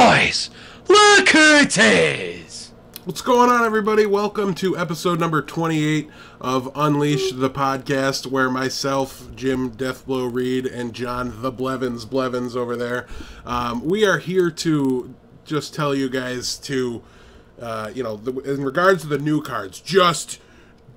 Boys, look who it is! What's going on, everybody? Welcome to episode number 28 of Unleash the Podcast, where myself, Jim Deathblow Reed, and John the Blevins over there, we are here to just tell you guys to, in regards to the new cards, just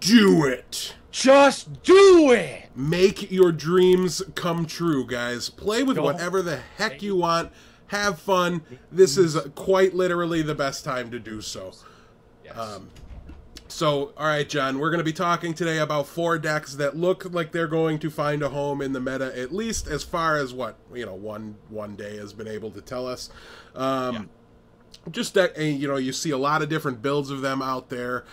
do it. Just do it! Make your dreams come true, guys. Play with whatever the heck you want. Have fun. This is quite literally the best time to do so. Yes. All right, John, we're going to be talking today about 4 decks that look like they're going to find a home in the meta, at least as far as what, one day has been able to tell us. Just that, you see a lot of different builds of them out there.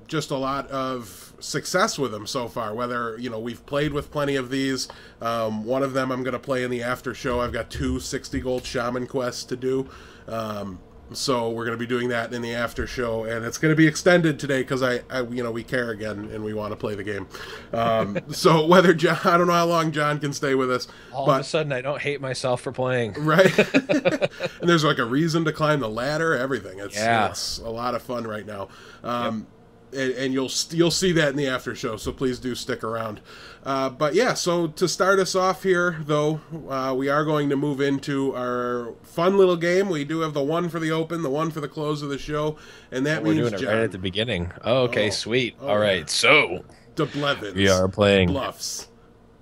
Just a lot of success with them so far, whether, we've played with plenty of these. One of them I'm going to play in the after show. I've got 2 60 gold shaman quests to do. So we're going to be doing that in the after show, and it's going to be extended today because we care again and we want to play the game. So whether John, I don't know how long John can stay with us. All of a sudden, I don't hate myself for playing. Right? And there's like a reason to climb the ladder, everything. It's a lot of fun right now. And you'll see that in the after show, so please do stick around. So to start us off here, though, we are going to move into our fun little game. We do have the one for the open, the one for the close of the show, and that means we're doing it right at the beginning. Oh, okay, sweet. Oh, all right, so the Blevins. We are playing Bluffs.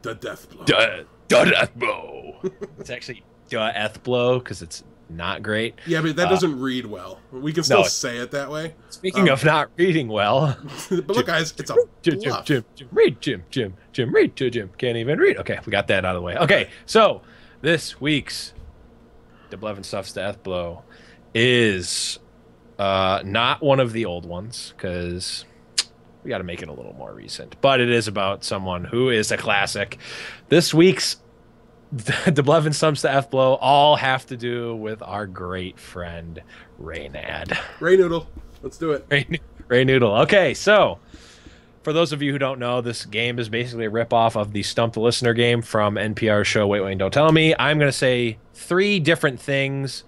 The Deathblow. The Deathblow. It's actually Deathblow because it's not great. Yeah, but that doesn't read well. We can still say it that way. Speaking of not reading well. But look, guys, it's a bluff. Jim, read, Jim, read to Jim. Can't even read. Okay, we got that out of the way. Okay, so this week's The Blevin Stuff's Deathblow is not one of the old ones, because we got to make it a little more recent. But it is about someone who is a classic. This week's The Blevin Stuff's Deathblow all have to do with our great friend Reynad. Ray Noodle. Let's do it. Ray Noodle. Okay, so for those of you who don't know, this game is basically a ripoff of the Stump the Listener game from NPR's show Wait, Don't Tell Me. I'm going to say 3 different things,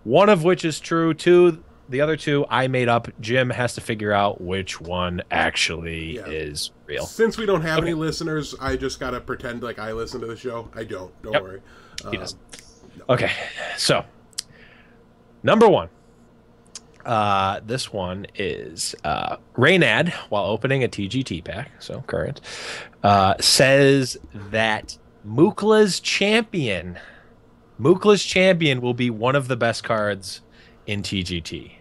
one of which is true, the other 2 I made up. Jim has to figure out which one actually is real. Since we don't have any listeners, I just got to pretend like I listen to the show. I don't. Don't worry. He doesn't. No. Okay, so number 1. This one is Reynad, while opening a TGT pack, so current, says that Mookla's Champion will be one of the best cards in TGT.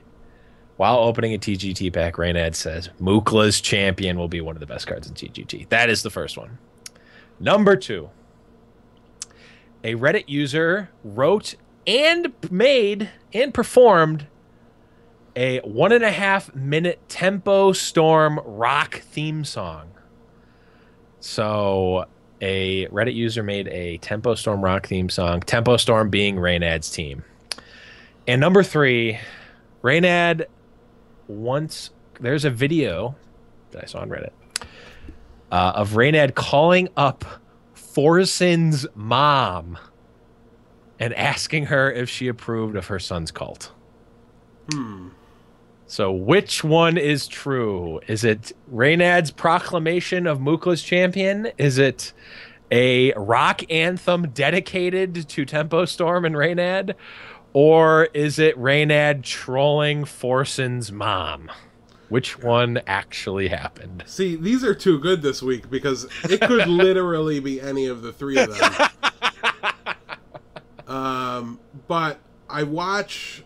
While opening a TGT pack, Reynad says Mookla's Champion will be one of the best cards in TGT. That is the first one. Number 2, a Reddit user wrote and made and performed a 1.5 minute Tempo Storm rock theme song. So a Reddit user made a Tempo Storm rock theme song, Tempo Storm being Reynad's team. And number 3, Reynad there's a video that I saw on Reddit of Reynad calling up Forsen's mom and asking her if she approved of her son's cult. So which one is true? Is it Reynad's proclamation of Mookla's Champion? Is it a rock anthem dedicated to Tempo Storm and Reynad? Or is it Reynad trolling Forsen's mom? Which one actually happened? See, these are too good this week because it could literally be any of the 3 of them. But I watch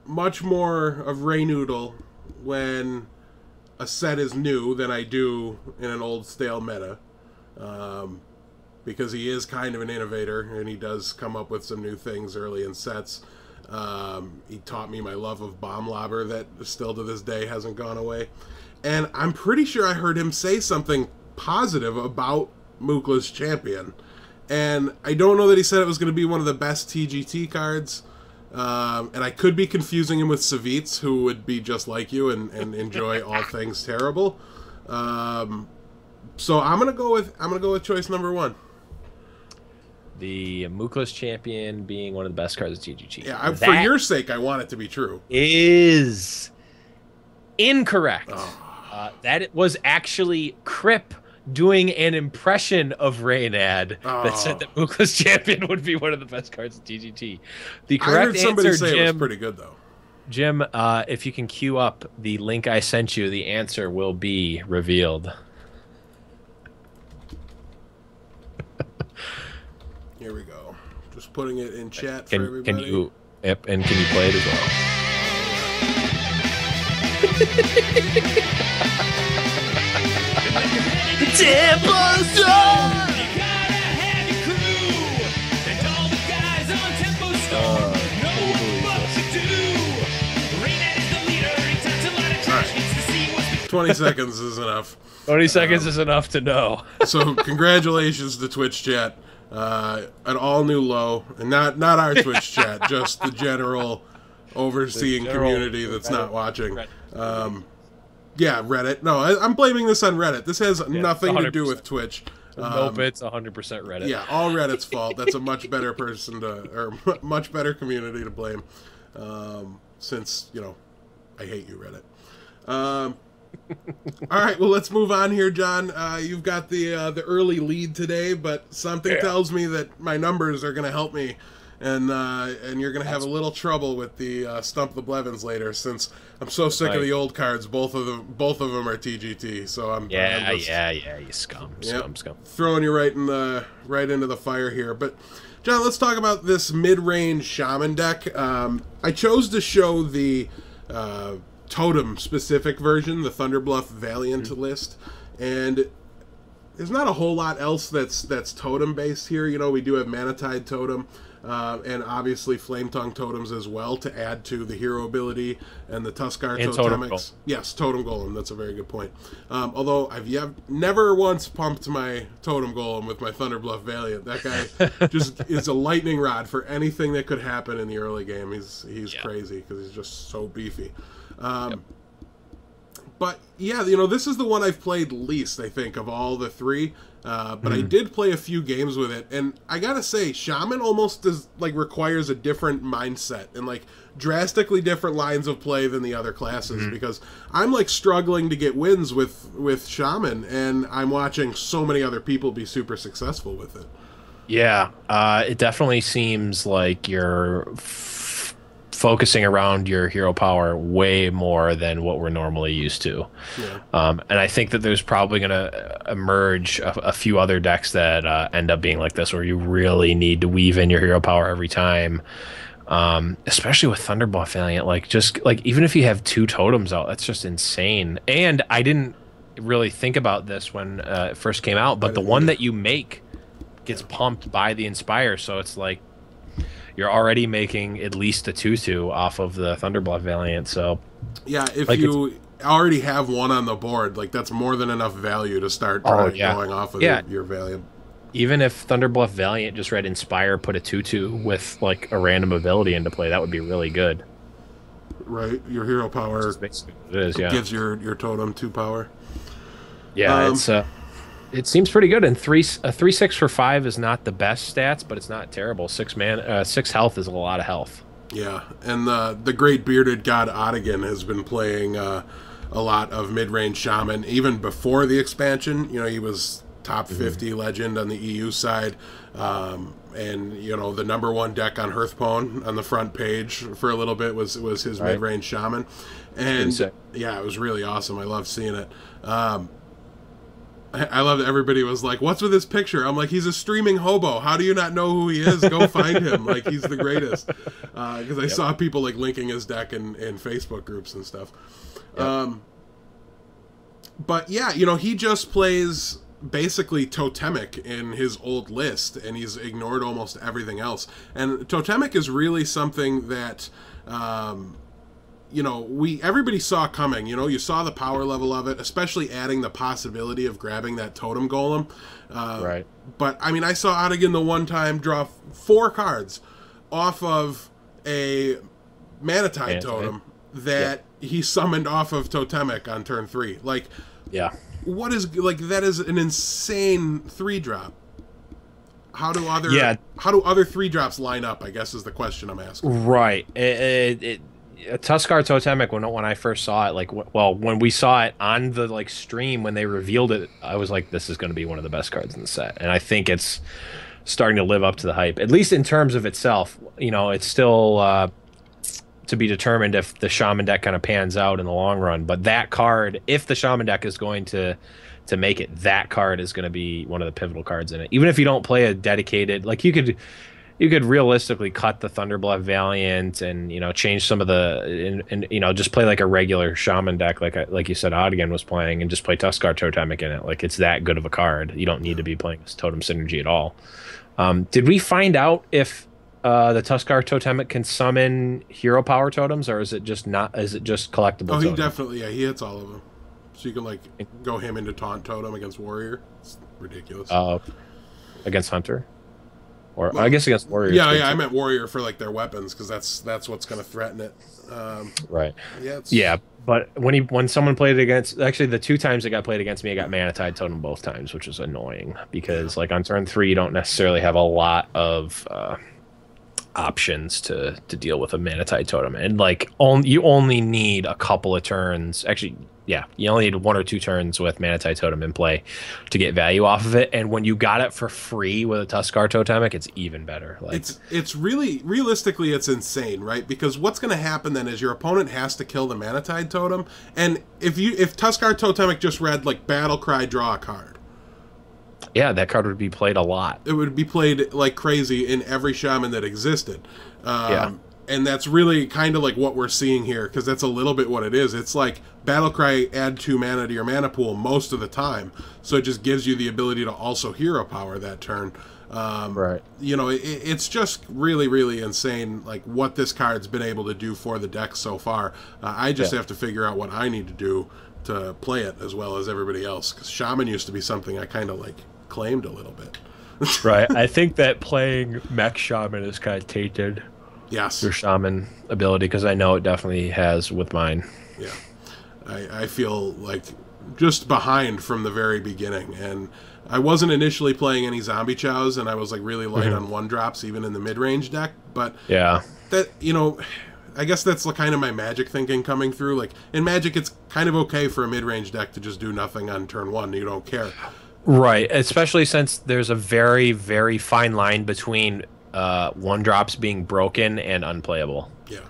much more of Ray Noodle when a set is new than I do in an old stale meta. Because he is kind of an innovator and he does come up with some new things early in sets. He taught me my love of Bomb Lobber that still to this day hasn't gone away. And I'm pretty sure I heard him say something positive about Mookla's Champion. And I don't know that he said it was going to be one of the best TGT cards. And I could be confusing him with Savitz, who would be just like you and enjoy all things terrible. So I'm gonna go with choice number 1. The Mookless Champion being one of the best cards of TGT. Yeah, for your sake, I want it to be true. Is incorrect. Oh. That was actually Crip doing an impression of Reynad that said that Mookless Champion would be one of the best cards in TGT. The correct answer, say Jim, it was pretty good though. Jim, if you can queue up the link I sent you, the answer will be revealed. Here we go. Just putting it in chat for everybody. Can you? Yep, and can you play it as well? Tempo Storm! You gotta have your crew, and all the guys on Tempo Storm know what to do. Reynad is the leader, he talks a lot of trash, gets to see what's 20 seconds is enough. 20 seconds is enough to know. So congratulations to Twitch chat. An all new low, and not our Twitch chat, just the general overseeing community that's not watching. Yeah, Reddit. No, I'm blaming this on Reddit. This has nothing to do with Twitch. Nope, it's 100% Reddit. Yeah, all Reddit's fault. That's a much better person or much better community to blame. Since I hate you, Reddit. All right, well, let's move on here, John. You've got the early lead today, but something tells me that my numbers are going to help me, and you're going to have a little trouble with the Stump the Blevins later, since I'm so sick of the old cards. Both of them are TGT. So I'm you scum. Throwing you right into the fire here. But John, let's talk about this mid-range Shaman deck. I chose to show the Totem specific version, the Thunderbluff Valiant list, and there's not a whole lot else that's Totem based here. We do have Manatide Totem, and obviously Flame Tongue Totems as well to add to the hero ability and the Tuskar Totemics. Yes, Totem Golem. That's a very good point. Although I've never once pumped my Totem Golem with my Thunderbluff Valiant. That guy just is a lightning rod for anything that could happen in the early game. He's crazy because he's just so beefy. But yeah, this is the one I've played least, I think, of all the three. But I did play a few games with it, and I gotta say, Shaman almost requires a different mindset and drastically different lines of play than the other classes, because I'm struggling to get wins with Shaman, and I'm watching so many other people be super successful with it. Yeah, it definitely seems like you're focusing around your hero power way more than what we're normally used to. And I think that there's probably going to emerge a few other decks that end up being like this, where you really need to weave in your hero power every time, especially with Thunderbluff Valiant. Even if you have 2 totems out, that's just insane. And I didn't really think about this when it first came out, but the one that you make gets pumped by the Inspire, so it's you're already making at least a 2/2 off of the Thunderbluff Valiant. So yeah, if you already have one on the board, that's more than enough value to start going off of your Valiant. Even if Thunderbluff Valiant just read Inspire, put a 2/2 with a random ability into play, that would be really good. Right, your hero power basically what it is, gives your totem 2 power. Yeah, it seems pretty good. And a 3/6 for 5 is not the best stats, but it's not terrible. 6 health is a lot of health. Yeah, and the great bearded god Odigan has been playing a lot of mid-range Shaman even before the expansion. He was top 50 legend on the EU side, and the #1 deck on Hearthstone on the front page for a little bit was his mid-range Shaman, and yeah, it was really awesome. I love seeing it. I love that everybody was like, "What's with this picture?" I'm like, "He's a streaming hobo. How do you not know who he is? Go find him. He's the greatest." Because I saw people linking his deck in Facebook groups and stuff. But yeah, he just plays basically Totemic in his old list, and he's ignored almost everything else. And Totemic is really something that everybody saw coming. You saw the power level of it, especially adding the possibility of grabbing that Totem Golem. Right. But I saw Odigan the one time draw 4 cards off of a Manatide Totem that he summoned off of Totemic on turn 3. What is that is an insane 3-drop. how do other 3-drops line up, I guess is the question I'm asking. Right. Tuskar Totemic, when I first saw it, when we saw it on the stream when they revealed it, I was like, this is going to be one of the best cards in the set, and I think it's starting to live up to the hype, at least in terms of itself. It's still to be determined if the Shaman deck kind of pans out in the long run. But that card, if the Shaman deck is going to make it, that card is going to be one of the pivotal cards in it. Even if you don't play a dedicated, you could realistically cut the Thunderblood Valiant and change some of the and just play like a regular Shaman deck, like you said Oddigan was playing, and just play Tuskar Totemic in it. Like, it's that good of a card. You don't need to be playing this Totem Synergy at all. Did we find out if the Tuskar Totemic can summon hero power totems, or is it just not? Is it just collectible? Oh, he totems? definitely, he hits all of them. So you can go him into Taunt Totem against Warrior. It's ridiculous. Against Hunter, or I guess against Warrior. Yeah, I meant Warrior for their weapons, because that's what's going to threaten it. Right. Yeah. But when someone played it against, actually the 2 times it got played against me, I got Manatide Totem both times, which is annoying because on turn 3 you don't necessarily have a lot of options to deal with a Manatide Totem, and you only need a couple of turns. Actually, yeah, you only need 1 or 2 turns with Manatide Totem in play to get value off of it. And when you got it for free with a Tuskar Totemic, it's even better. It's really, realistically, it's insane, right? Because what's going to happen then is your opponent has to kill the Manatide Totem, and if Tuskar Totemic just read Battle Cry, draw a card. Yeah, that card would be played a lot. It would be played like crazy in every Shaman that existed. And that's really kind of what we're seeing here, because that's a little bit what it is. It's Battlecry, add 2 mana to your mana pool most of the time, so it just gives you the ability to also hero power that turn. Right. It's just really, really insane, what this card's been able to do for the deck so far. I just have to figure out what I need to do to play it as well as everybody else, because Shaman used to be something I kind of claimed a little bit. Right. I think that playing Mech Shaman is kind of tainted. Yes. Your Shaman ability, because I know it definitely has with mine. Yeah. I feel just behind from the very beginning, and I wasn't initially playing any Zombie Chows, and I was really light on 1-drops even in the mid-range deck, but yeah, that I guess that's kind of my Magic thinking coming through. In Magic, it's kind of okay for a mid-range deck to just do nothing on turn 1. You don't care. Right, especially since there's a very, very fine line between 1-drops being broken and unplayable. Yeah.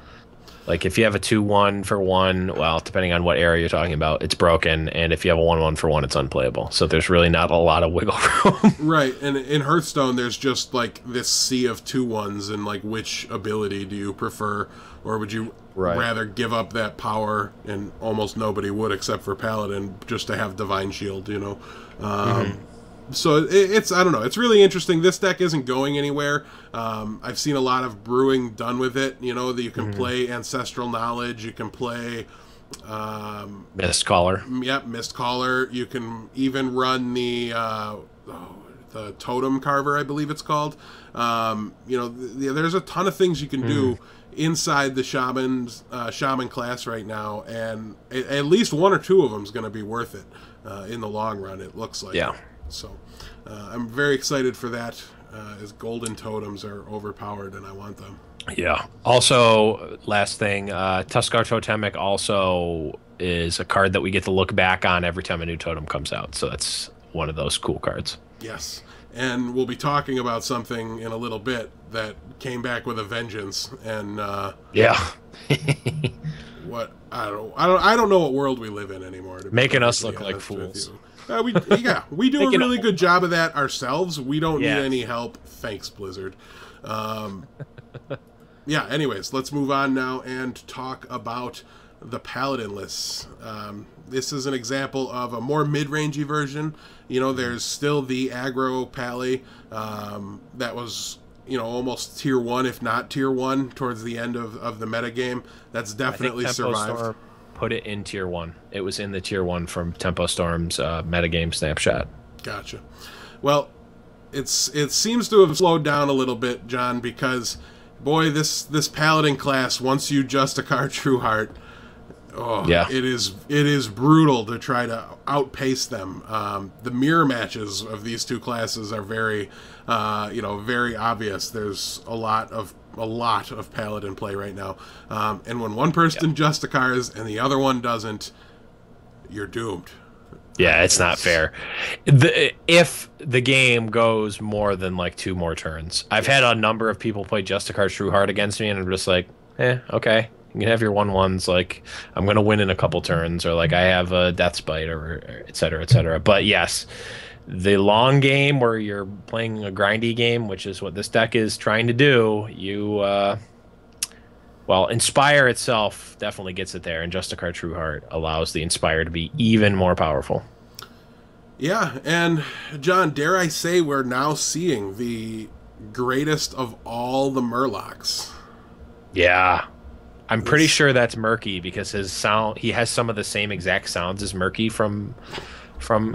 If you have a 2/1 for 1, well, depending on what area you're talking about, it's broken, and if you have a 1/1 for 1, it's unplayable. So there's really not a lot of wiggle room. Right, and in Hearthstone, there's just this sea of 2/1s, and which ability do you prefer, or would you rather give up that power? And almost nobody would, except for Paladin, just to have Divine Shield. So it's I don't know. It's really interesting. This deck isn't going anywhere. I've seen a lot of brewing done with it. That you can play Ancestral Knowledge. You can play Mistcaller. Yep, Mistcaller. You can even run the Totem Carver, I believe it's called. There's a ton of things you can do inside the Shaman class right now, and at least 1 or 2 of them is going to be worth it in the long run. It looks like. Yeah. So I'm very excited for that, as Golden Totems are overpowered, and I want them. Yeah. Also, last thing, Tuskar Totemic also is a card that we get to look back on every time a new totem comes out. So that's one of those cool cards. Yes. And we'll be talking about something in a little bit that came back with a vengeance, and yeah. What I don't know what world we live in anymore. Making us look like fools. We do a really good job of that ourselves. We don't need any help. Thanks, Blizzard. Yeah, anyways, let's move on now and talk about the Paladin lists. This is an example of a more mid-rangey version. There's still the aggro Pally that was, almost tier 1, if not tier 1, towards the end of the metagame. That's definitely survived. Storm put it in tier 1. It was in the tier 1 from Tempo Storm's metagame snapshot. Gotcha. Well, it seems to have slowed down a little bit, John, because boy, this Paladin class, once you just a card True Heart, Oh, Yeah. it is brutal to try to outpace them. The mirror matches of these two classes are very, very obvious. There's a lot of Paladin play right now, and when one person Justicars and the other one doesn't, you're doomed. Yeah, it's not fair. If the game goes more than like 2 more turns, I've had a number of people play Justicar True Heart against me, and I'm just like, okay. You can have your 1/1s, like I'm gonna win in a couple turns, or like I have a Death Spite, or et cetera, et cetera. But yes, the long game where you're playing a grindy game, which is what this deck is trying to do, well, Inspire itself definitely gets it there, and Justicar True Heart allows the Inspire to be even more powerful. Yeah, and John, dare I say, we're now seeing the greatest of all the Murlocs. Yeah. I'm pretty sure that's Murky because he has some of the same exact sounds as Murky from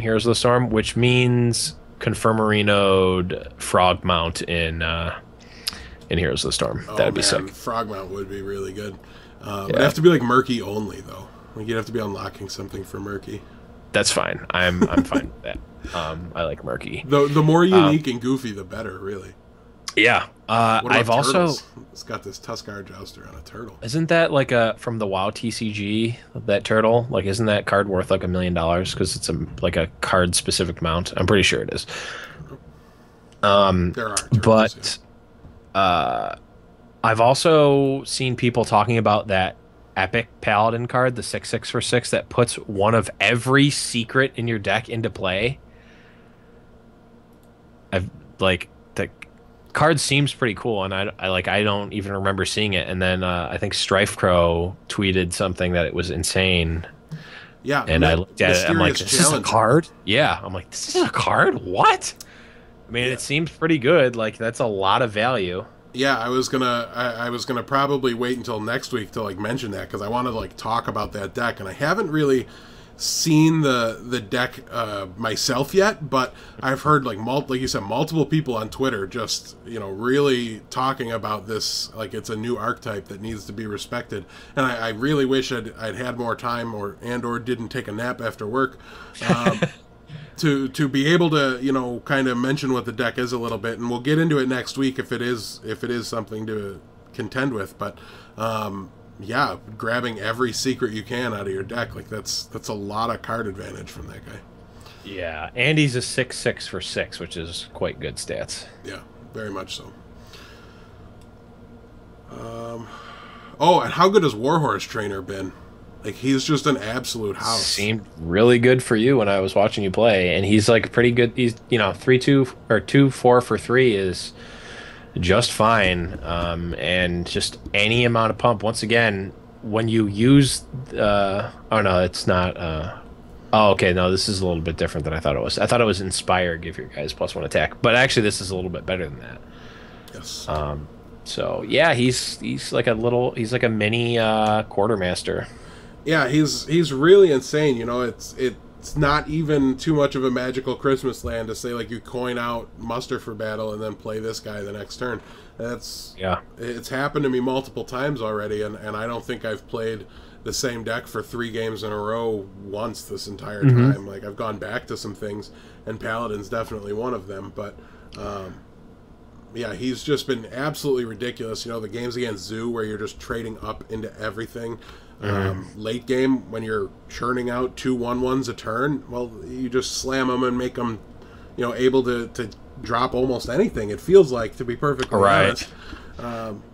Heroes of the Storm, which means Confirmarino'd Frogmount in Heroes of the Storm. That'd be sick. Frogmount would be really good. It'd have to be like Murky only though. Like you'd have to be unlocking something for Murky. That's fine. I'm fine with that. I like Murky. The more unique and goofy, the better, really. Yeah. I've also... It's got this Tuskar Jouster on a turtle. Isn't that like from the WoW TCG, that turtle? Like, isn't that card worth like $1 million? Because it's like a card-specific mount. I'm pretty sure it is. There are turtles, but I've also seen people talking about that Epic Paladin card, the 6/6 for 6, that puts one of every secret in your deck into play. The card seems pretty cool, and I don't even remember seeing it. And then I think Strifecrow tweeted something that it was insane. Yeah, and I looked at it. I'm like, this is a card? Yeah, I'm like, this is a card? What? I mean, it seems pretty good. Like, that's a lot of value. Yeah, I was gonna probably wait until next week to like mention that because I wanted to like talk about that deck, and I haven't really seen the deck myself yet, but I've heard like you said, multiple people on Twitter just really talking about this like it's a new archetype that needs to be respected, and I really wish I'd had more time or didn't take a nap after work to be able to kind of mention what the deck is a little bit, and we'll get into it next week if it is something to contend with, but yeah, grabbing every secret you can out of your deck, like that's a lot of card advantage from that guy. Yeah, and he's a 6/6 for 6, which is quite good stats. Yeah, very much so. Oh, and how good has Warhorse Trainer been? Like, he's just an absolute house. Seemed really good for you when I was watching you play, and he's like pretty good. He's 3/2 or 2/4 for 3 is just fine, and just any amount of pump. Once again, when you use oh no, it's not oh okay, no, this is a little bit different than I thought it was. I thought it was Inspire, give your guys +1 attack, but actually this is a little bit better than that. Yes. So yeah, he's like a mini quartermaster. Yeah, he's really insane. It's not even too much of a magical Christmas land to say like you coin out muster for battle and then play this guy the next turn. It's happened to me multiple times already, and I don't think I've played the same deck for 3 games in a row once this entire time. Like, I've gone back to some things, and Paladin's definitely one of them, but yeah, he's just been absolutely ridiculous. The games against Zoo where you're just trading up into everything. Late game, when you're churning out 2 1/1s a turn, well, you just slam them and make them, able to drop almost anything. It feels like, to be perfectly honest.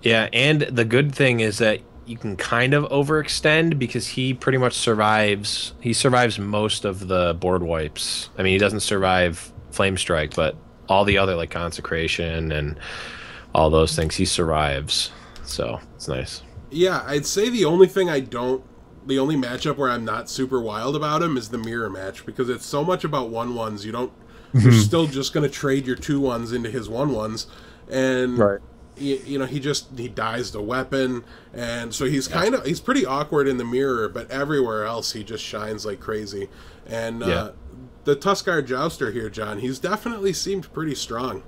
Yeah, and the good thing is that you can kind of overextend because he pretty much survives. He survives most of the board wipes. I mean, he doesn't survive Flame Strike, but all the other like Consecration and all those things, he survives. So it's nice. Yeah, I'd say the only matchup where I'm not super wild about him is the mirror match, because it's so much about 1/1s. You're still just going to trade your 2/1s into his 1/1s, and right. He dies the weapon, and so he's he's pretty awkward in the mirror, but everywhere else he just shines like crazy. And the Tuskar Jouster here, John, he's definitely seemed pretty strong.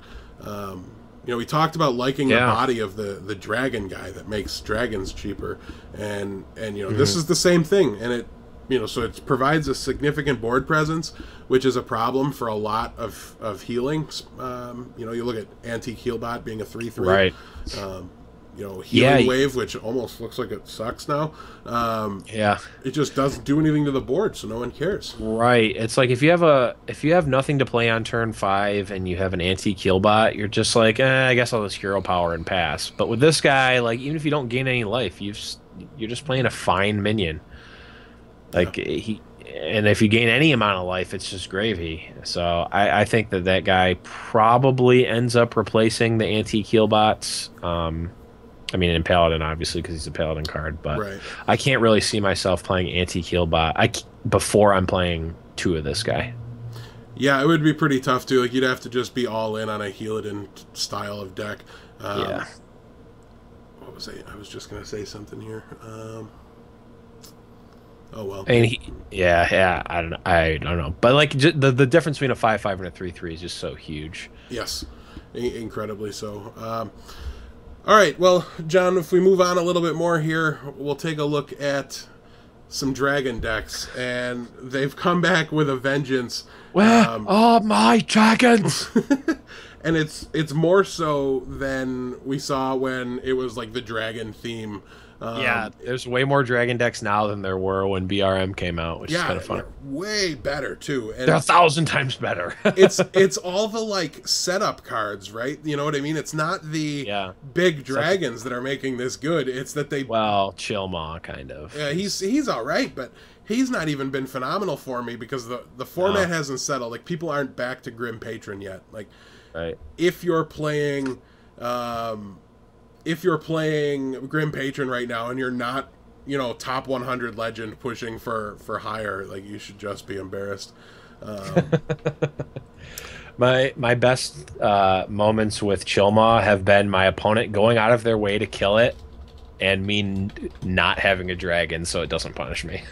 You know, we talked about liking the Yeah. body of the dragon guy that makes dragons cheaper, and you know, this is the same thing, and it, you know, so it provides a significant board presence, which is a problem for a lot of healing. You know, you look at Antique Healbot being a 3/3, Right. You know, Healing Yeah. Wave, which almost looks like it sucks now. Yeah. It just doesn't do anything to the board, so no one cares. Right. It's like if you have nothing to play on turn 5 and you have an Antique Healbot, you're just like, I guess I'll just hero power and pass. But with this guy, like even if you don't gain any life, you're just playing a fine minion. Like and if you gain any amount of life, it's just gravy. So I think that guy probably ends up replacing the Antique Healbots. I mean, in Paladin, obviously, because he's a Paladin card, but Right. I can't really see myself playing Antique Healbot before I'm playing 2 of this guy. Yeah, it would be pretty tough too. Like you'd have to just be all in on a Healadin style of deck. Yeah. What was I was just gonna say something here. Oh well. And yeah, I don't know. But like the difference between a 5/5 and a 3/3 is just so huge. Yes, incredibly so. All right, well, John, if we move on a little bit more here, we'll take a look at some dragon decks, and they've come back with a vengeance. Where are my dragons? And it's more so than we saw when it was like the dragon theme. Yeah, there's way more dragon decks now than there were when BRM came out, which is kind of fun. Way better too. And They're 1,000 times better. it's all the like setup cards, right? You know what I mean? It's not the big dragons that are making this good. It's that they Chilmaw kind of. Yeah, he's all right, but he's not even been phenomenal for me because the format hasn't settled. Like people aren't back to Grim Patron yet. Like right. If you're playing Grim Patron right now and you're not, you know, top 100 legend pushing for higher, like you should just be embarrassed. My best moments with Chilmaw have been my opponent going out of their way to kill it and me not having a dragon so it doesn't punish me.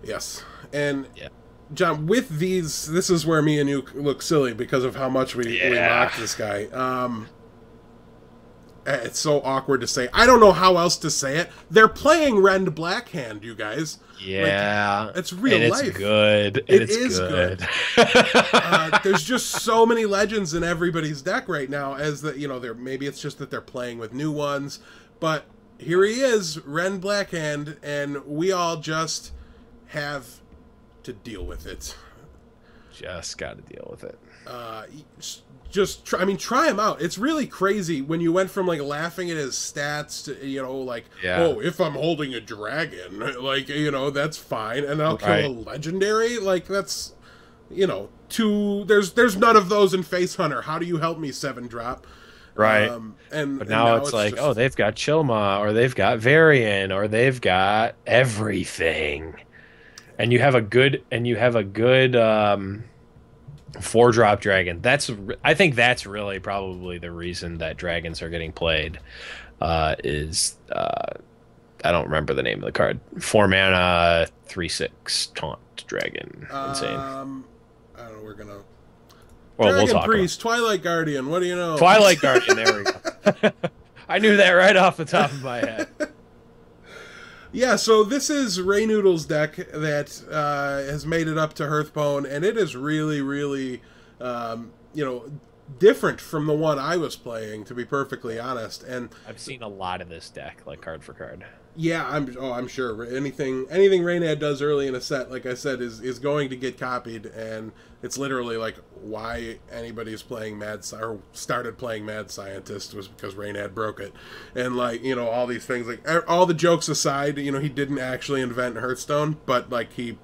Yes. And John, with these, this is where me and you look silly because of how much we mocked this guy. It's so awkward to say. I don't know how else to say it. They're playing Rend Blackhand, you guys. Yeah. Like, it's real life. It's good. It is good. There's just so many legends in everybody's deck right now. As that, you know, maybe it's just that they're playing with new ones, but here he is, Rend Blackhand, and we all just have to deal with it. Just got to deal with it. Try him out. It's really crazy when you went from like laughing at his stats to, you know, like, oh, if I'm holding a dragon, like, you know, that's fine, and I'll kill a legendary. Like that's, you know, there's none of those in Face Hunter. How do you help me 7-drop? Right. But now it's like, oh, they've got Chilmaw, or they've got Varian, or they've got everything. And you have a good 4-drop dragon. I think that's really probably the reason that dragons are getting played. I don't remember the name of the card. 4-mana 3/6 taunt dragon. Insane. I don't know. We're gonna. Well, Dragon we'll talk Priest, Twilight Guardian. What do you know? Twilight Guardian. There we go. I knew that right off the top of my head. Yeah, so this is Ray Noodle's deck that has made it up to Hearthbone, and it is really, really, you know, different from the one I was playing, to be perfectly honest. And I've seen a lot of this deck, like card for card. Yeah, I'm sure anything Raynad does early in a set, like I said, is going to get copied, and it's literally like why anybody's playing or started playing Mad Scientist was because Raynad broke it, and like, you know, all these things, like all the jokes aside, you know, he didn't actually invent Hearthstone, but like he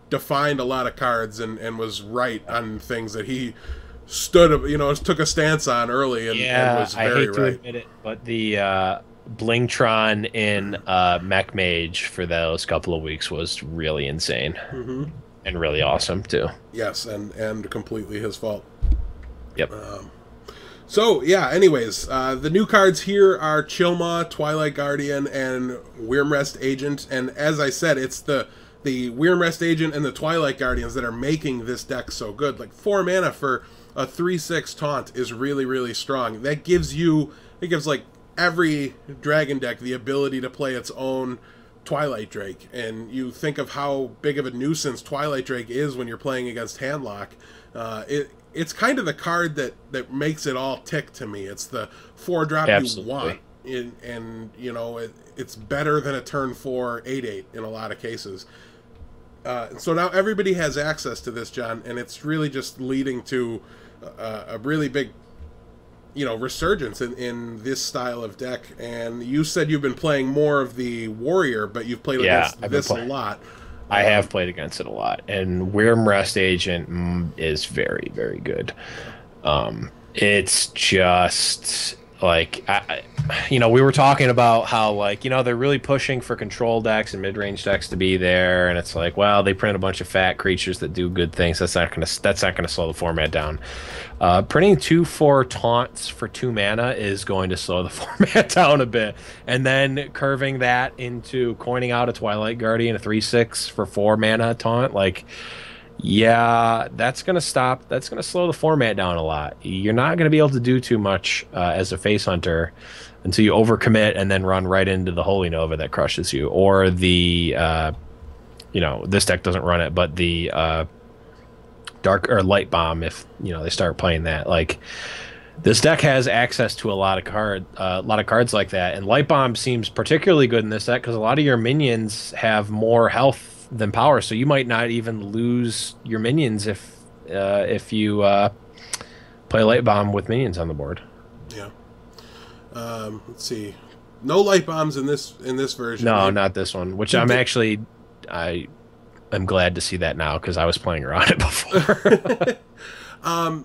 defined a lot of cards and was right on things that he took a stance on early and was very I hate to right. admit it, but the Blingtron in Mech Mage for those couple of weeks was really insane. Mm-hmm. And really awesome too. Yes, and completely his fault. Yep. So yeah, anyways, the new cards here are Chilmaw, Twilight Guardian, and Wyrmrest Agent, and as I said, it's the Wyrmrest Agent and the Twilight Guardians that are making this deck so good. Like 4 mana for a 3/6 taunt is really, really strong. That gives you, it gives like every dragon deck the ability to play its own Twilight Drake. And you think of how big of a nuisance Twilight Drake is when you're playing against Handlock. It's kind of the card that makes it all tick to me. It's the 4-drop you want. And you know, it's better than a turn 4 8/8 in a lot of cases. So now everybody has access to this, John, and it's really just leading to a really big, you know, resurgence in this style of deck. And you said you've been playing more of the Warrior, but you've played against this a lot. I have played against it a lot, and Wyrmrest Agent is very, very good. It's just like, you know, we were talking about how, like, you know, they're really pushing for control decks and mid-range decks to be there, and it's like, well, they print a bunch of fat creatures that do good things. That's not gonna slow the format down. Printing 2/4 taunts for 2 mana is going to slow the format down a bit, and then curving that into coining out a Twilight Guardian, a 3/6 for 4 mana taunt, like, yeah, that's gonna slow the format down a lot. You're not gonna be able to do too much as a face hunter until you overcommit and then run right into the Holy Nova that crushes you, or the you know, this deck doesn't run it, but the Dark or Light Bomb, if you know they start playing that. Like, this deck has access to a lot of cards like that, and Light Bomb seems particularly good in this deck because a lot of your minions have more health than power, so you might not even lose your minions if you play Light Bomb with minions on the board. Yeah. Let's see. No Light Bombs in this version. No, right? Not this one. Which I'm glad to see that now because I was playing around it before.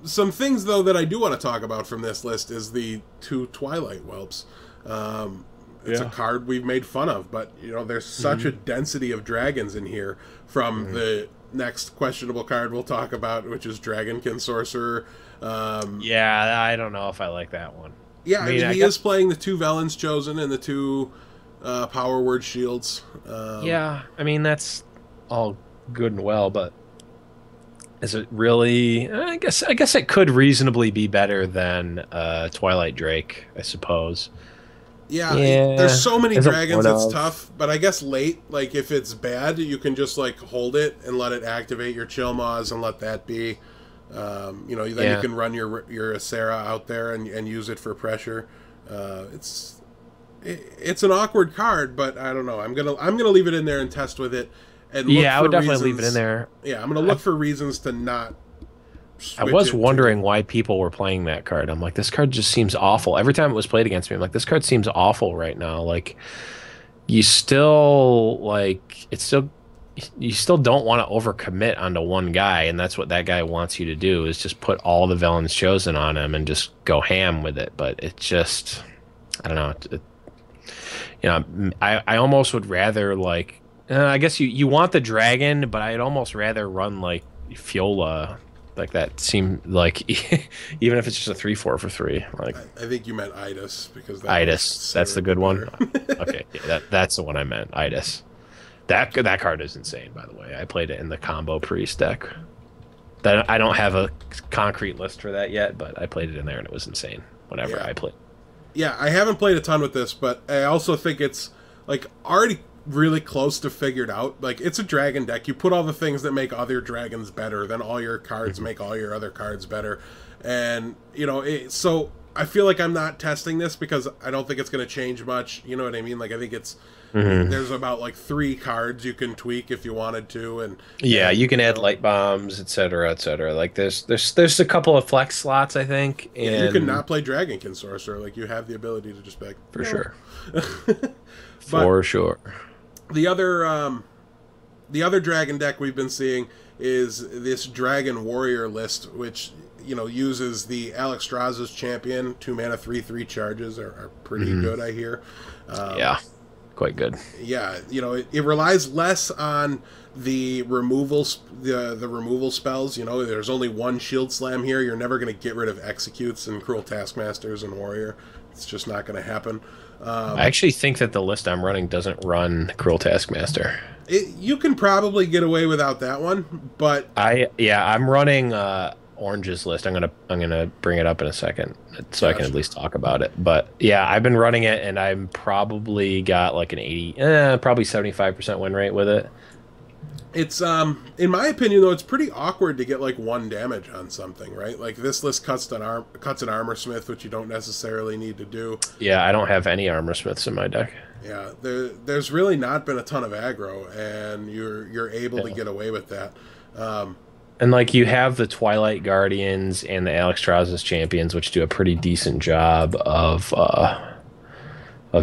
Some things though that I do want to talk about from this list is the 2 Twilight Whelps. It's a card we've made fun of, but you know, there's such a density of dragons in here from the next questionable card we'll talk about, which is Dragonkin Sorcerer. Yeah, I don't know if I like that one. Yeah, I mean, he is playing the 2 Velen's Chosen and the 2 Power Word Shields. Yeah, I mean, that's all good and well, but is it really? I guess it could reasonably be better than Twilight Drake, I suppose. Yeah, there's so many dragons, it's tough. But I guess late, like if it's bad, you can just like hold it and let it activate your Chill Maws and let that be. You know, then you can run your Acera out there and use it for pressure. It's an awkward card, but I don't know. I'm gonna leave it in there and test with it. And look I would definitely leave it in there. Yeah, I'm gonna look for reasons to not. I was wondering why people were playing that card. I'm like, this card just seems awful. Every time it was played against me, I'm like, this card seems awful right now. Like, you still don't want to overcommit onto one guy, and that's what that guy wants you to do, is just put all the Velen's Chosen on him and just go ham with it. But it just, I don't know. You know, I almost would rather, like, I guess you want the dragon, but I'd almost rather run like Fiola. Like, that seemed like, even if it's just a 3/4 for 3. Like, I think you meant Idis, because that's the good one. Okay, yeah, that's the one I meant. Idis. That card is insane, by the way. I played it in the combo priest deck. That I don't have a concrete list for that yet, but I played it in there and it was insane whenever I played. Yeah, I haven't played a ton with this, but I also think it's like already really close to figured out. Like, it's a dragon deck. You put all the things that make other dragons better, then all your cards make all your other cards better. And, you know, so I feel like I'm not testing this because I don't think it's going to change much. You know what I mean? Like, I think it's there's about like 3 cards you can tweak if you wanted to, and you can add Light Bombs, etc., etc. Like, there's a couple of flex slots, I think. And you can not play Dragonkin Sorcerer. Like, you have the ability to just back for sure. For sure. The other dragon deck we've been seeing is this Dragon Warrior list, which, you know, uses the Alexstrasza's Champion. 2 mana 3/3 charges are pretty good, I hear. Yeah, quite good. Yeah, you know, it relies less on the removal spells. You know, there's only 1 Shield Slam here. You're never going to get rid of Executes and Cruel Taskmasters and Warrior. It's just not going to happen. I actually think that the list I'm running doesn't run Cruel Taskmaster. You can probably get away without that one, but I'm running Orange's list. I'm gonna bring it up in a second so I can at Gotcha. least talk about it. But yeah, I've been running it and I'm probably got like an 80, probably 75% win rate with it. It's in my opinion though, it's pretty awkward to get like one damage on something, right? Like this list cuts an armor smith, which you don't necessarily need to do. Yeah, I don't have any armor smiths in my deck. Yeah, there's really not been a ton of aggro, and you're able to Yeah. get away with that. Um, And like you have the Twilight Guardians and the Alexstrasza's champions, which do a pretty decent job of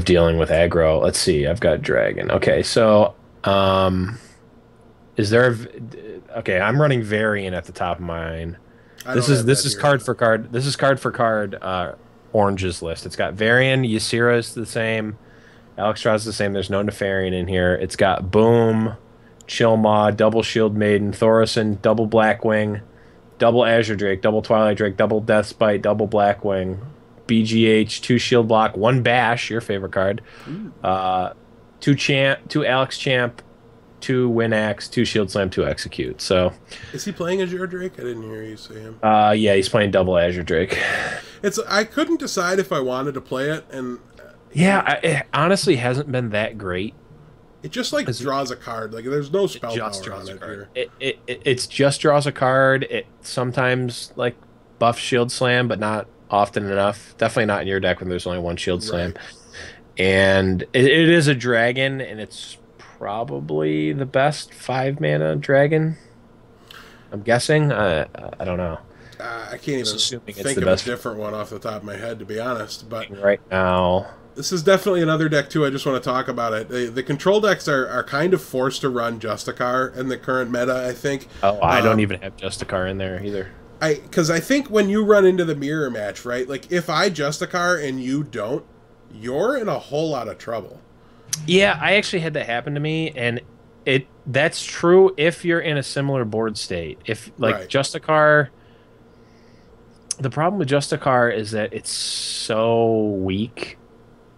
dealing with aggro. Let's see, I've got Dragon. Okay, so is there okay, I'm running Varian at the top of mine. I This don't is have this that is here. card for card. This is card for card Orange's list. It's got Varian, Ysera's the same, Alexstrasza's the same. There's no Nefarian in here. It's got Boom, Chilmaw, double Shield Maiden, Thorison, double Blackwing, double Azure Drake, double Twilight Drake, double Deathspite, double Blackwing, BGH, two Shield Block, one Bash, your favorite card, Ooh. two Champ, two Alex Champ, two Winax, two Shield Slam, two Execute. So, Is he playing Azure Drake? I didn't hear you say him. yeah, he's playing double Azure Drake. It's I couldn't decide if I wanted to play it, and Yeah, it honestly hasn't been that great. it just like It's- draws a card. Like there's no It spell just power on draws a it card. here. It's just draws a card. It sometimes like buff Shield Slam, but not often enough. Definitely not in your deck when there's only one Shield Slam. Right. And it is a dragon, and it's probably the best 5 mana dragon. I'm guessing. I don't know. I can't even Just assuming it's think the of best a different one off the top of my head, to be honest. But right now. this is definitely another deck too. I just want to talk about it. The control decks are kind of forced to run Justicar in the current meta. I think. Oh, I don't Um, even have Justicar in there either. Because I think when you run into the mirror match, right? Like if I Justicar and you don't, you're in a whole lot of trouble. Yeah, I actually had that happen to me, and that's true if you're in a similar board state. If like Right. Justicar, the problem with Justicar is that it's so weak.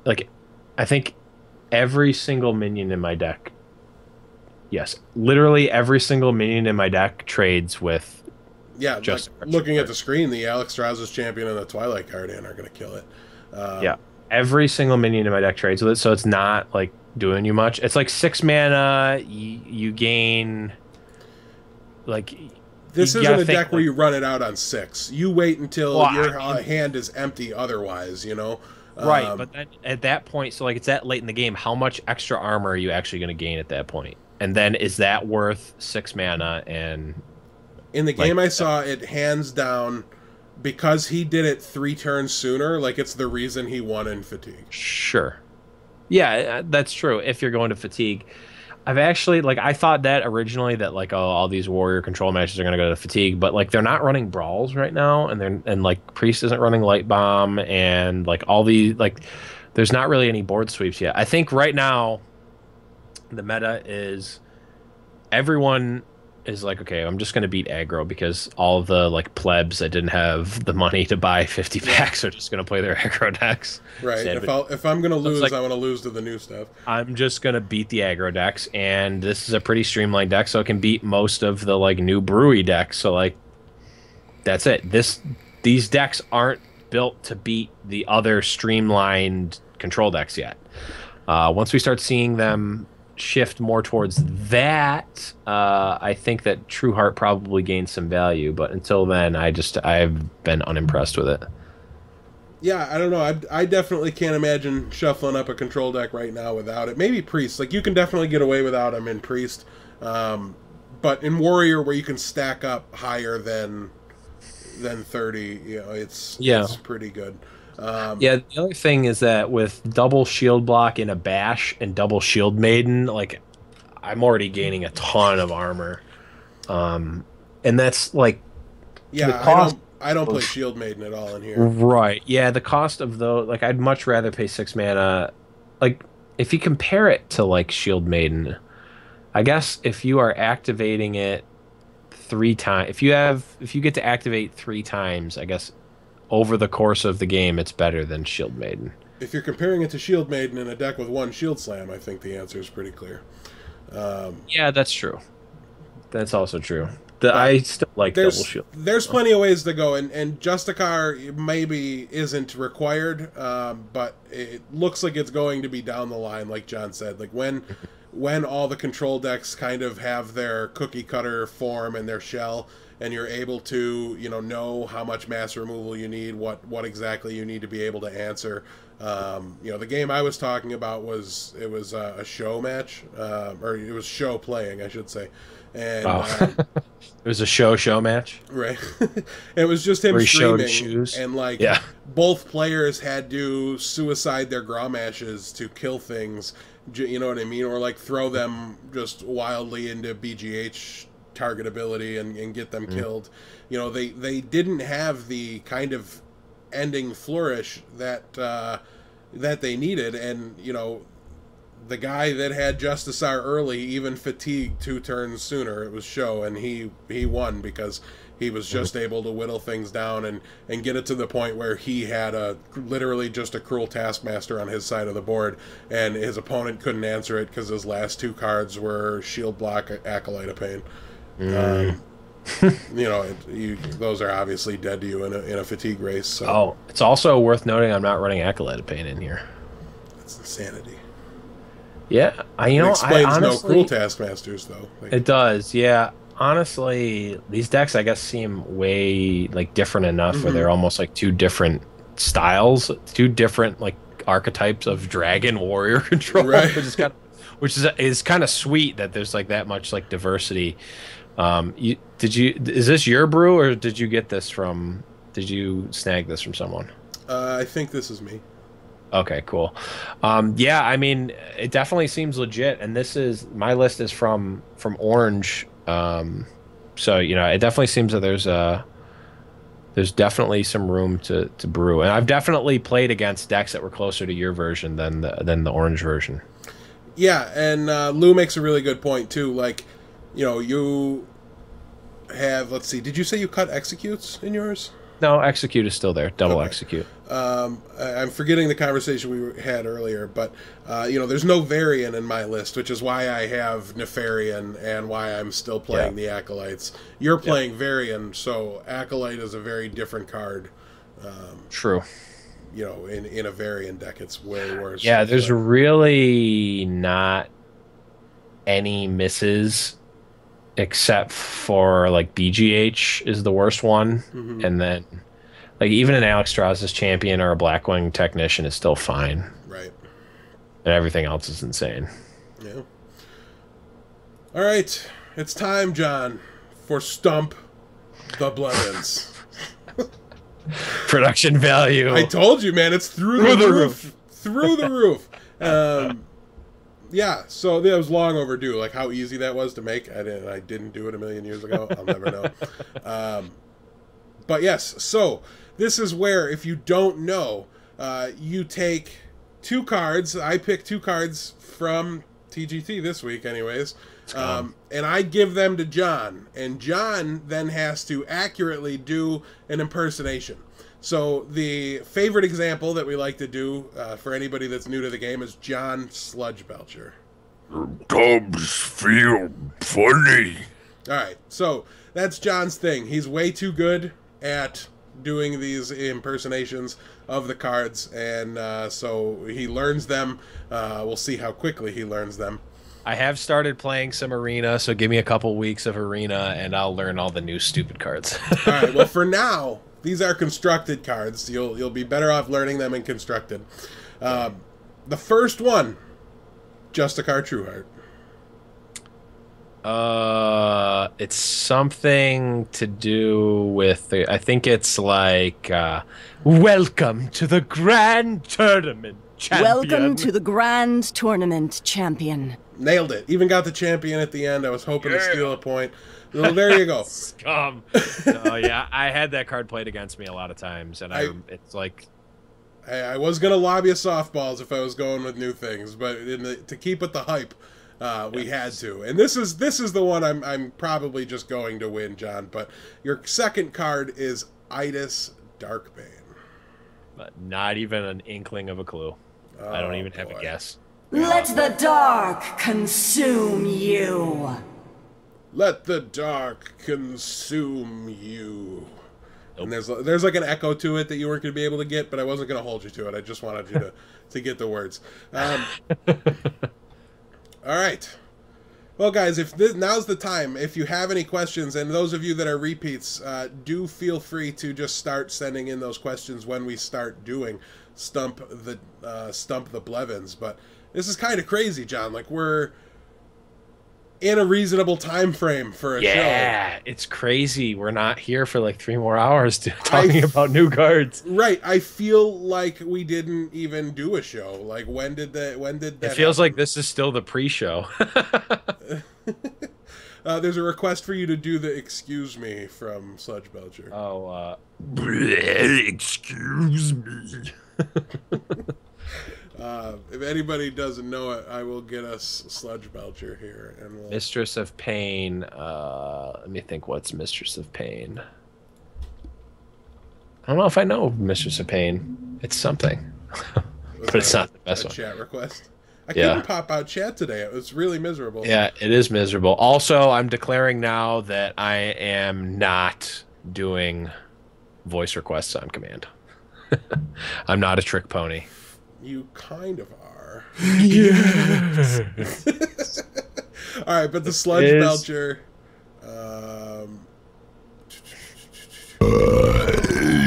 Like, I think every single minion in my deck, yes, literally every single minion in my deck trades with Yeah, Justicar. like looking at the screen, the Alexstrasza's champion and the Twilight Guardian are going to kill it. Yeah, every single minion in my deck trades with it, so it's not like doing you much. It's like 6 mana. You gain like This you isn't gotta a think, deck where like- you run it out on 6. You wait until Well, your I mean- hand is empty otherwise, you know? Right, but then at that point, so like it's that late in the game, how much extra armor are you actually going to gain at that point? And then is that worth 6 mana? And in the like- game I saw, it hands down, because he did it 3 turns sooner, like it's the reason he won in Fatigue. sure, yeah, that's true. If you're going to fatigue, I've actually like I thought that originally that like all these warrior control matches are going to go to fatigue, but like they're not running brawls right now, and like priest isn't running light bomb, and like all the like there's not really any board sweeps yet. I think right now the meta is everyone is like, okay, I'm just going to beat aggro because all of the like plebs that didn't have the money to buy 50 packs are just going to play their aggro decks. Right. Sad, If I'm going to lose, like- I want to lose to the new stuff. I'm just going to beat the aggro decks, and this is a pretty streamlined deck, so it can beat most of the like new brewy decks. So like that's it. These decks aren't built to beat the other streamlined control decks yet. Once we start seeing them shift more towards that, I think that True Heart probably gains some value. But until then, I've been unimpressed with it. Yeah, I don't know. I definitely can't imagine shuffling up a control deck right now without it. Maybe Priest. Like, you can definitely get away without him in Priest. But in Warrior, where you can stack up higher than 30, you know, it's pretty good. Yeah, the other thing is that with double shield block in a bash and double shield maiden, like I'm already gaining a ton of armor. And that's like Yeah, the cost I don't play Shield Maiden at all in here. right. Yeah, the cost of those, like I'd much rather pay 6 mana. Like if you compare it to like Shield Maiden, I guess if you are activating it 3 times, if you get to activate 3 times, I guess over the course of the game, it's better than Shield Maiden. If you're comparing it to Shield Maiden in a deck with 1 Shield Slam, I think the answer is pretty clear. Yeah, that's true. That's also true. I still like double shield. There's plenty of ways to go, and Justicar maybe isn't required, but it looks like it's going to be down the line, like John said. Like when all the control decks kind of have their cookie cutter form and their shell, and you're able to know how much mass removal you need, what exactly you need to be able to answer. The game I was talking about was a show match, or it was show playing, I should say. And it was a show match, right? It was just him streaming, shoes. And both players had to suicide their Grommashes to kill things, you know what I mean, or like throw them just wildly into BGH targetability and get them killed. They didn't have the kind of ending flourish that they needed, and the guy that had Justicar early even fatigued 2 turns sooner. It was Show, and he won because he was just able to whittle things down and get it to the point where he had literally just a Cruel Taskmaster on his side of the board, and his opponent couldn't answer it because his last 2 cards were Shield Block, Acolyte of Pain. Those are obviously dead to you in a fatigue race. So. Oh, it's also worth noting I'm not running Acolyte of Pain in here. That's insanity. Yeah, it explains honestly, no Cruel Taskmasters though. It does, yeah. Honestly, these decks I guess seem way different enough where they're almost like 2 different styles, 2 different archetypes of dragon warrior control, right. which is kind of sweet that there's that much diversity. Is this your brew, or did you snag this from someone? I think this is me. Okay, cool. Yeah, I mean, it definitely seems legit, and my list is from Orange. So it definitely seems that there's definitely some room to brew, and I've definitely played against decks that were closer to your version than the Orange version. Yeah, and Lou makes a really good point too. You have, let's see, did you say you cut Executes in yours? No, Execute is still there. Double Execute. I'm forgetting the conversation we had earlier, but there's no Varian in my list, which is why I have Nefarian and why I'm still playing the Acolytes. You're playing Varian, so Acolyte is a very different card. True. In a Varian deck, it's way worse. Yeah, there's really not any misses except for BGH is the worst one, and then even an Alex Strauss's Champion or a Blackwing Technician is still fine, right? And everything else is insane. Yeah. All right, it's time, John, for Stump the Blevins. Production value. I told you, man, it's through the roof. Through the roof. Yeah, so that was long overdue. How easy that was to make. I didn't do it a million years ago. I'll never know. But yes, so this is where, if you don't know, you take 2 cards. I picked 2 cards from TGT this week, anyways. And I give them to John. And John then has to accurately do an impersonation. So the favorite example that we like to do for anybody that's new to the game is John Sludge Belcher. Cubs feel funny. All right, so that's John's thing. He's way too good at doing these impersonations of the cards, and so he learns them. We'll see how quickly he learns them. I have started playing some Arena, so give me a couple weeks of Arena, and I'll learn all the new stupid cards. All right, well, for now, these are constructed cards. You'll be better off learning them in constructed. The first one, Justicar Trueheart. It's something to do with I think it's welcome to the Grand Tournament, champion. Welcome to the Grand Tournament, champion. Nailed it. Even got the champion at the end. I was hoping to steal a point. Well, there you go. Scum. No, yeah, I had that card played against me a lot of times, and it's I was gonna lobby a softballs if I was going with new things, but to keep it the hype, we had to. And this is the one I'm probably just going to win, John. But your second card is Idis Darkbane. But not even an inkling of a clue. I don't even have a guess. Let the dark consume you. Let the dark consume you. And there's like an echo to it that you weren't going to be able to get, but I wasn't going to hold you to it. I just wanted you to get the words. All right. Well, guys, now's the time. If you have any questions, and those of you that are repeats, do feel free to just start sending in those questions when we start doing Stump the Blevins. But this is kind of crazy, John. Like, we're in a reasonable time frame for a show. Yeah, it's crazy. We're not here for like 3 more hours talking about new cards. Right. I feel like we didn't even do a show. Like, when did that It feels like this is still the pre-show. There's a request for you to do the excuse me from Sludge Belcher. Oh, excuse me. If anybody doesn't know it, I will get us Sludge Belcher here, and we'll... Mistress of Pain. Let me think. What's Mistress of Pain? I don't know if I know Mistress of Pain. It's something, but it's not the best one. Chat request. I couldn't pop out chat today. It was really miserable. Yeah, it is miserable. Also, I'm declaring now that I am not doing voice requests on command. I'm not a trick pony. You kind of are. Yes. All right, but the Sludge Belcher.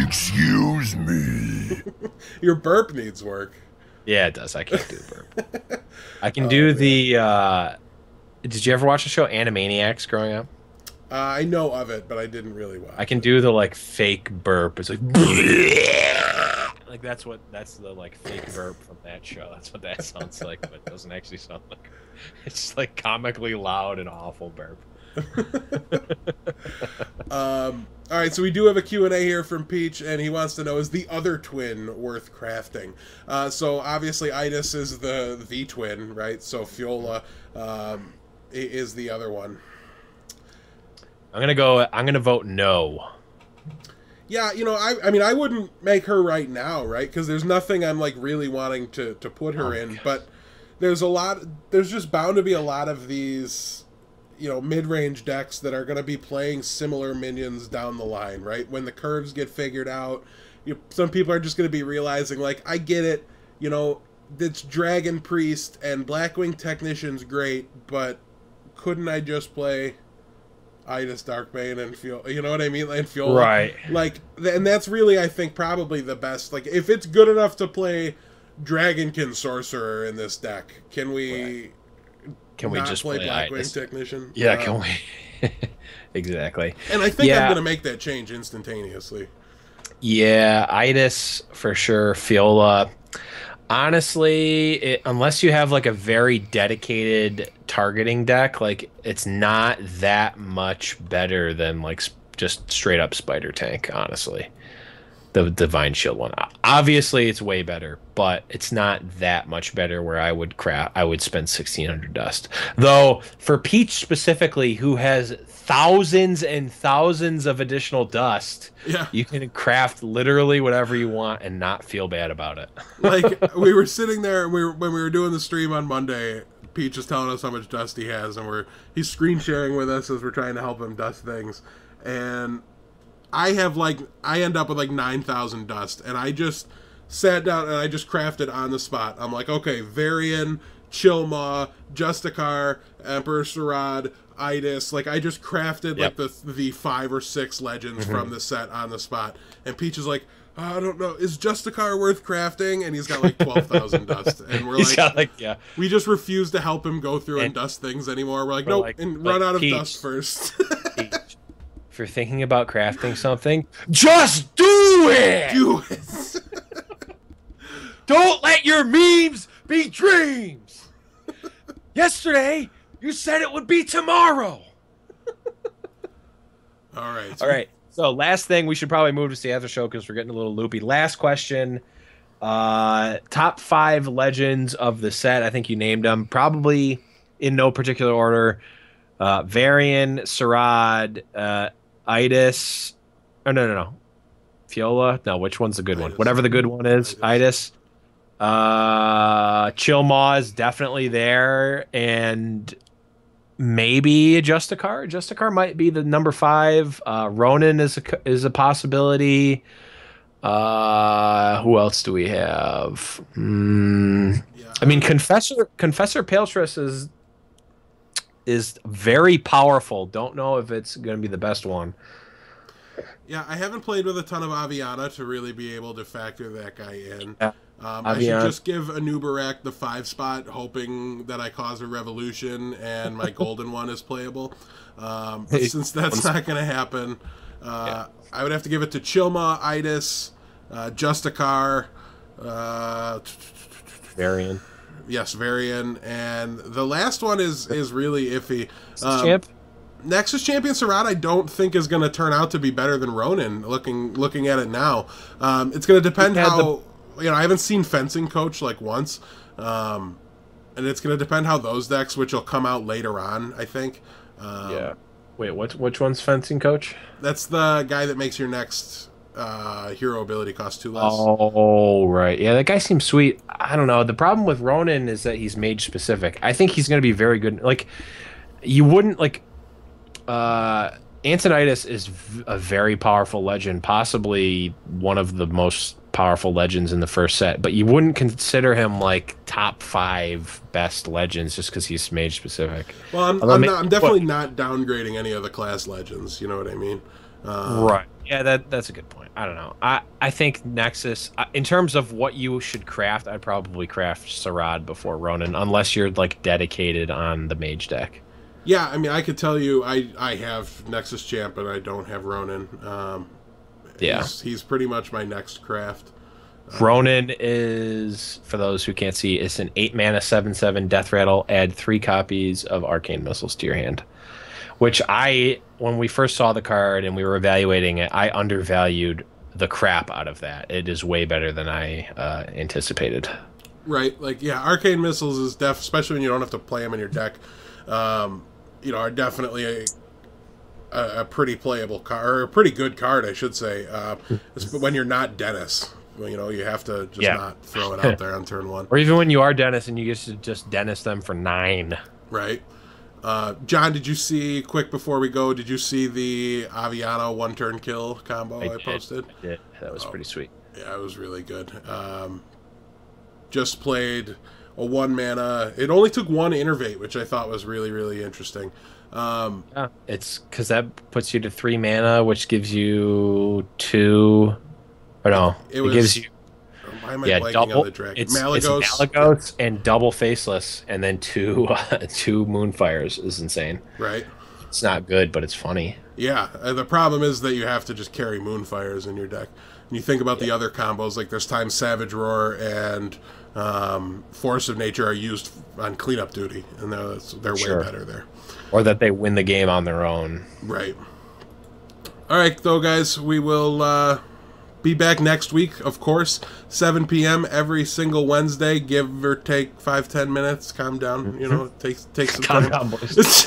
Excuse me. Your burp needs work. Yeah, it does. I can't do the burp. I can do the. Did you ever watch the show Animaniacs growing up? I know of it, but I didn't really watch. I can do the like fake burp. It's like. Like that's the like fake verb from that show. That's what that sounds like, but it doesn't actually sound like. It's like comically loud and awful burp. All right, so we do have a Q&A here from Peach, and he wants to know, is the other twin worth crafting? So obviously Idis is the twin, right? So Fiola is the other one. I'm gonna vote no. Yeah, you know, I mean, I wouldn't make her right now, right? Because there's nothing I'm, like, really wanting to put her in. But there's just bound to be a lot of these, you know, mid-range decks that are going to be playing similar minions down the line, right? When the curves get figured out, some people are just going to be realizing, like, I get it, you know, it's Dragon Priest and Blackwing Technician's great, but couldn't I just play Idis Darkbane and Fiola, you know what I mean? And Fiola. Right. Like, and that's really, I think, probably the best. Like, if it's good enough to play Dragonkin Sorcerer in this deck, can we just play Blackwing Technician? Yeah, can we? Exactly. And I think I'm going to make that change instantaneously. Yeah, Idis for sure. Fiola. Honestly, unless you have like a very dedicated targeting deck, like it's not that much better than like just straight up Spider Tank. Honestly, the Divine Shield one. Obviously, it's way better, but it's not that much better. Where I would spend 1,600 dust. Though for Peach specifically, who has thousands and thousands of additional dust, you can craft literally whatever you want and not feel bad about it. Like, we were sitting there, when we were doing the stream on Monday, Peach is telling us how much dust he has, and he's screen sharing with us as we're trying to help him dust things. And I end up with like 9,000 dust, and I just sat down and I just crafted on the spot. I'm like, okay, Varian, Chilmaw, Justicar, Emperor Sarad, Idis, like I just crafted like the 5 or 6 legends from the set on the spot, and Peach is like, I don't know, is Justicar worth crafting? And he's got like 12,000 dust, and we're we just refuse to help him go through and dust things anymore. We're like, nope, and run out of dust first. Peach, if you're thinking about crafting something, just do it. Do it. Don't let your memes be dreams. Yesterday, you said it would be tomorrow. All right. All right. So last thing, we should probably move to the after show because we're getting a little loopy. Last question. Top 5 legends of the set. I think you named them. Probably in no particular order. Varian, Sarad, Idis. Oh, no. Fiola. No, which one's the good one? Whatever the good one is. Idis. Chilmaw is definitely there. And maybe Justicar. Justicar might be the number 5. Ronan is a possibility. Who else do we have? Yeah, I mean, Confessor Paltress is very powerful. Don't know if it's going to be the best one. yeah. I haven't played with a ton of Aviana to really be able to factor that guy in. Yeah. I should just give Anubarak the 5 spot, hoping that I cause a revolution and my golden one is playable. But since that's not going to happen, I would have to give it to Chilma, Idis, Justicar, Varian. yes, Varian, and the last one is really iffy. Champ. Nexus Champion Sarad, I don't think is going to turn out to be better than Ronan. Looking at it now, it's going to depend how I haven't seen Fencing Coach like once, and it's going to depend how those decks, which will come out later on, I think. Yeah. Wait, which one's Fencing Coach? That's the guy that makes your next hero ability cost 2 less. Oh, right. Yeah, that guy seems sweet. I don't know. The problem with Ronan is that he's mage specific. I think he's going to be very good. Like, you wouldn't like. Antonidas is a very powerful legend, possibly one of the most powerful legends in the first set, but you wouldn't consider him like top 5 best legends just because he's mage specific. Well, I'm definitely not downgrading any of the class legends. You know what I mean? Right. Yeah, that's a good point. I don't know. I think Nexus, in terms of what you should craft, I'd probably craft Sarad before Ronan, unless you're like dedicated on the mage deck. Yeah, I mean, I could tell you, I have Nexus Champ, and I don't have Ronan. Yeah, he's pretty much my next craft. Ronan is, for those who can't see, it's an 8-mana 7/7 Death Rattle. Add 3 copies of Arcane Missiles to your hand. Which when we first saw the card and we were evaluating it, I undervalued the crap out of that. It is way better than I anticipated. Right, like yeah, Arcane Missiles is especially when you don't have to play them in your deck. Are definitely a pretty playable card, or a pretty good card, I should say. When you're not Dennis, you have to just not throw it out there on turn 1. Or even when you are Dennis and you get to just Dennis them for 9. Right. John, did you see, quick before we go, did you see the Aviano 1-turn kill combo I posted? I did. That was pretty sweet. Yeah, it was really good. Just played a 1-mana. It only took 1 Innervate, which I thought was really, really interesting. Yeah, it's because that puts you to 3 mana, which gives you 2. Or no, it gives you. Why am I blanking on the dragon? It's Malygos and double Faceless, and then 2 Moonfires is insane. Right. It's not good, but it's funny. Yeah, the problem is that you have to just carry Moonfires in your deck. And you think about the other combos, like there's times Savage Roar and Force of Nature are used on cleanup duty, and they're way better there. Or that they win the game on their own. Right. All right, though, guys, we will be back next week, of course, 7 p.m. every single Wednesday, give or take 5-10 minutes. Calm down, take some time. Calm down, boys.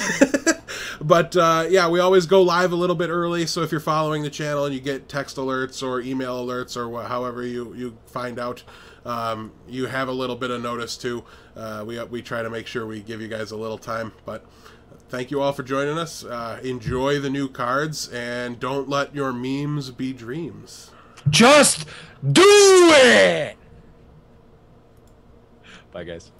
But, yeah, we always go live a little bit early, so if you're following the channel and you get text alerts or email alerts or however you find out, you have a little bit of notice, too. We try to make sure we give you guys a little time, but thank you all for joining us. Enjoy the new cards, and don't let your memes be dreams. Just do it! Bye, guys.